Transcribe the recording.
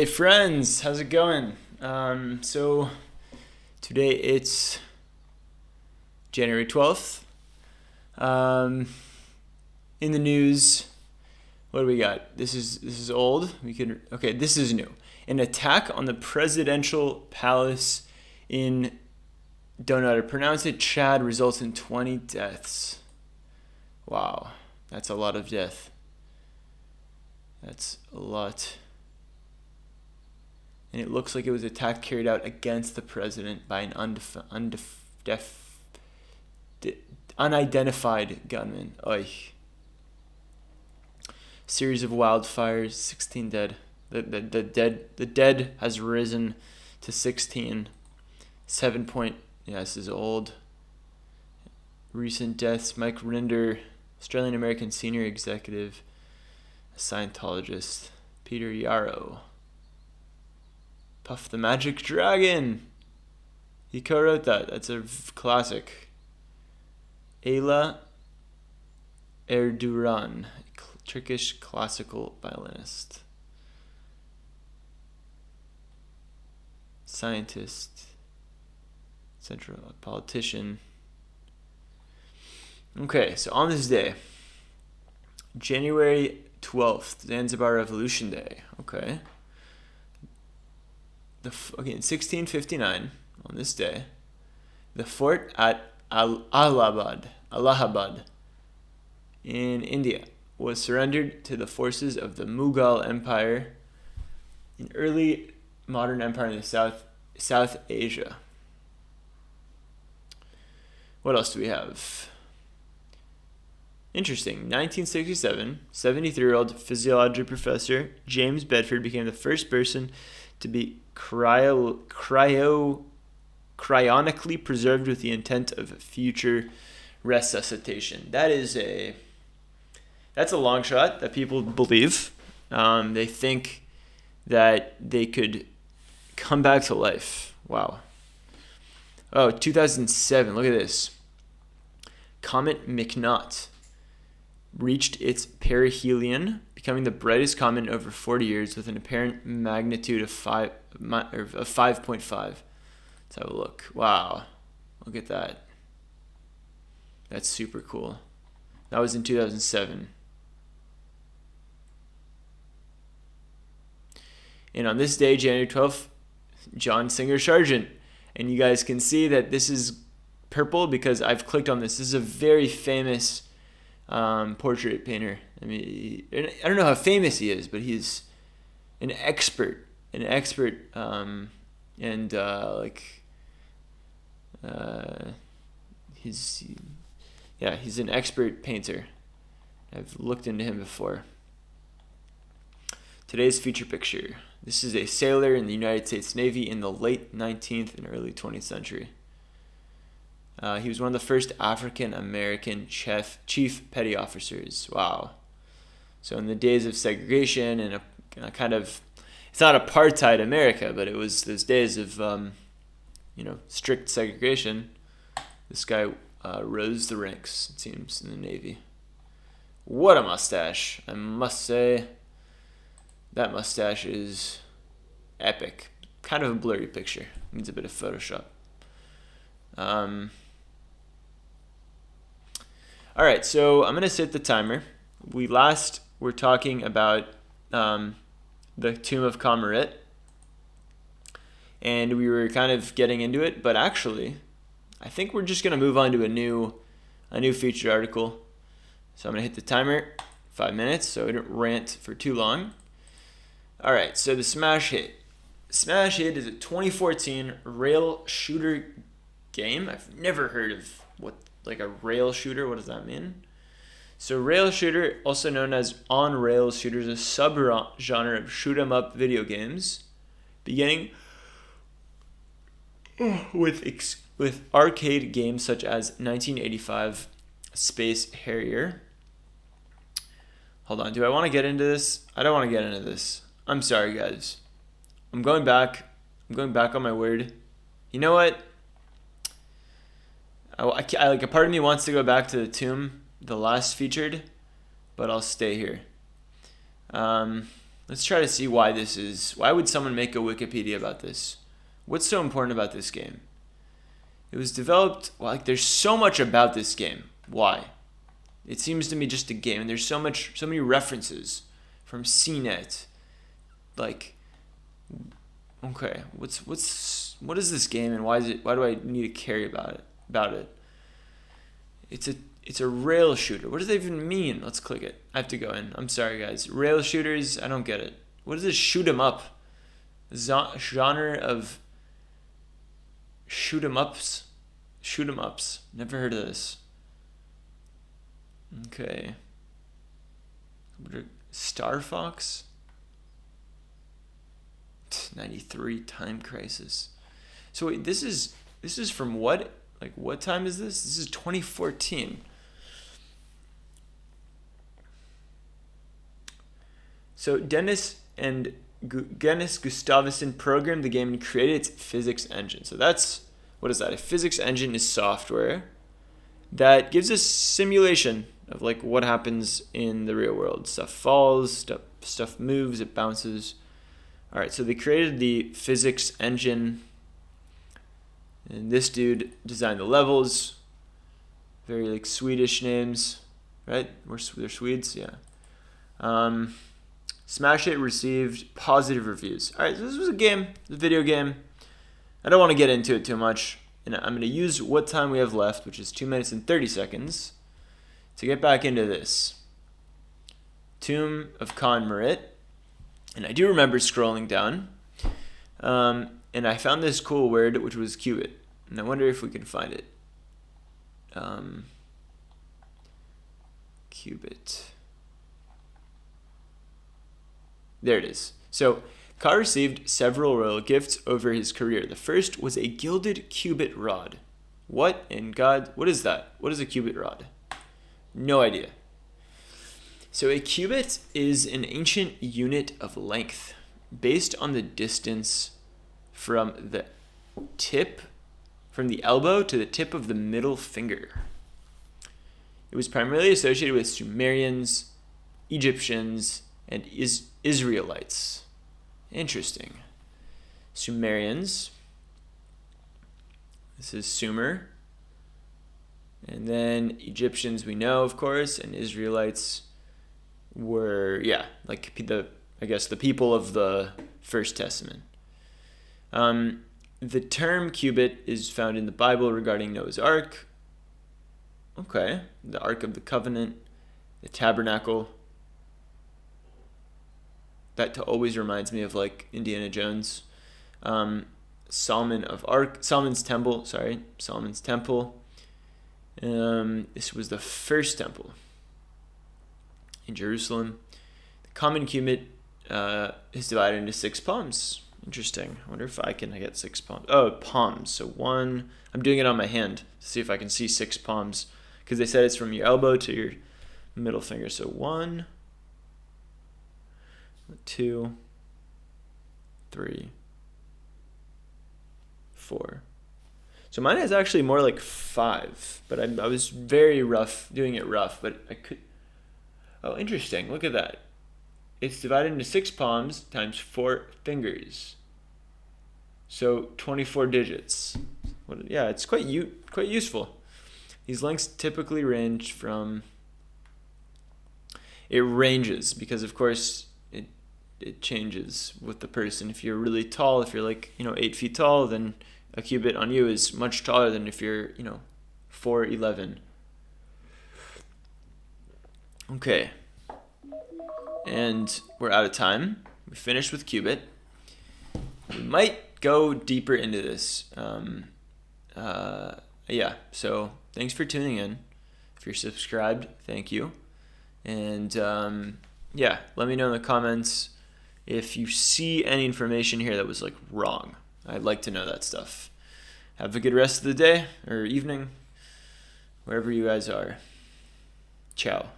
Hey friends, how's it going? So today it's January 12th. Um, in the news, what do we got? This is old. This is new. An attack on the presidential palace in, don't know how to pronounce it, Chad results in 20 deaths. Wow, that's a lot of death. That's a lot. And it looks like it was an attack carried out against the president by an unidentified gunman. Oy. Series of wildfires, 16 dead. The dead has risen to 16. This is old. Recent deaths: Mike Rinder, Australian American senior executive, a Scientologist. Peter Yarrow. Puff the Magic Dragon. He co-wrote that. That's a classic. Ayla Erduran, Turkish classical violinist. Scientist. Central politician. Okay, so on this day, January 12th, Zanzibar Revolution Day. Okay. In 1659, on this day, the fort at Allahabad in India was surrendered to the forces of the Mughal Empire, an early modern empire in the South Asia. What else do we have? Interesting. 1967, 73-year-old physiology professor James Bedford became the first person to be cryonically preserved with the intent of future resuscitation. That's a long shot that people believe. They think that they could come back to life. Wow. Oh, 2007. Look at this. Comet McNaught reached its perihelion, becoming the brightest comet in over 40 years with an apparent magnitude of 5.5. Let's have a look. Wow. Look at that. That's super cool. That was in 2007. And on this day, January 12th, John Singer Sargent. And you guys can see that this is purple because I've clicked on this. This is a very famous portrait painter. I mean, I don't know how famous he is, but he's an expert, he's an expert painter. I've looked into him before. Today's feature picture. This is a sailor in the United States Navy in the late 19th and early 20th century. He was one of the first African American chief petty officers. Wow. So in the days of segregation and a kind of, it's not apartheid America, but it was those days of, strict segregation. This guy rose the ranks, it seems, in the Navy. What a mustache. I must say, that mustache is epic. Kind of a blurry picture. Needs a bit of Photoshop. All right, so I'm going to set the timer. We were talking about the Tomb of Kamarit, and we were kind of getting into it, but actually, I think we're just going to move on to a new featured article. So I'm going to hit the timer, 5 minutes, so I don't rant for too long. All right, so the Smash Hit. Smash Hit is a 2014 rail shooter game. I've never heard of a rail shooter. What does that mean? So rail shooter, also known as on-rails shooter, is a sub-genre of shoot-'em-up video games, beginning with arcade games such as 1985 Space Harrier. Hold on, do I want to get into this? I don't want to get into this. I'm sorry, guys. I'm going back on my word. You know what? A part of me wants to go back to the tomb, the last featured, but I'll stay here. Let's try to see why this is. Why would someone make a Wikipedia about this? What's so important about this game? It was developed, well, like there's so much about this game. Why? It seems to me just a game, and there's so many references from CNET. Like, okay, what is this game, and why do I need to care about it? It's a rail shooter. What does that even mean? Let's click it. I have to go in. I'm sorry, guys. Rail shooters, I don't get it. What is this shoot 'em up? Genre of shoot 'em ups? Shoot 'em ups. Never heard of this. Okay. Star Fox? 93 Time Crisis. So wait, this is from what? Like, what time is this? This is 2014. So Dennis Gustavsson programmed the game and created its physics engine. So what is that? A physics engine is software that gives us simulation of like what happens in the real world. Stuff falls, stuff moves, it bounces. All right, so they created the physics engine, and this dude designed the levels. Very like Swedish names, right? They're Swedes, yeah. Smash It received positive reviews. All right, so this was a video game. I don't want to get into it too much, and I'm going to use what time we have left, which is 2 minutes and 30 seconds, to get back into this. Tomb of Khan Marit. And I do remember scrolling down, and I found this cool word, which was cubit. And I wonder if we can find it. Cubit. There it is. So, Ka received several royal gifts over his career. The first was a gilded cubit rod. What in God? What is that? What is a cubit rod? No idea. So a cubit is an ancient unit of length based on the distance from the elbow to the tip of the middle finger. It was primarily associated with Sumerians, Egyptians, and Israelites. Interesting. Sumerians. This is Sumer. And then Egyptians we know, of course, and Israelites were, like the people of the First Testament. The term cubit is found in the Bible regarding Noah's Ark. Okay, the Ark of the Covenant, the Tabernacle. That always reminds me of like Indiana Jones. Solomon's Temple. This was the first temple in Jerusalem. The common cubit is divided into 6 palms. Interesting. I wonder if I can get 6 palms. Oh, palms. So one. I'm doing it on my hand to see if I can see 6 palms, because they said it's from your elbow to your middle finger. So 1, 2, 3, 4. So mine is actually more like 5, but I was very doing it rough, but I could. Oh, interesting. Look at that. It's divided into 6 palms times 4 fingers. So 24 digits. It's quite useful. These lengths typically range from. It ranges because, of course, it changes with the person. If you're really tall, if you're like 8 feet tall, then a cubit on you is much taller than if you're 4'11". Okay. And we're out of time. We finished with cubit. We might go deeper into this. So thanks for tuning in. If you're subscribed, thank you. And let me know in the comments if you see any information here that was like wrong. I'd like to know that stuff. Have a good rest of the day or evening, wherever you guys are. Ciao.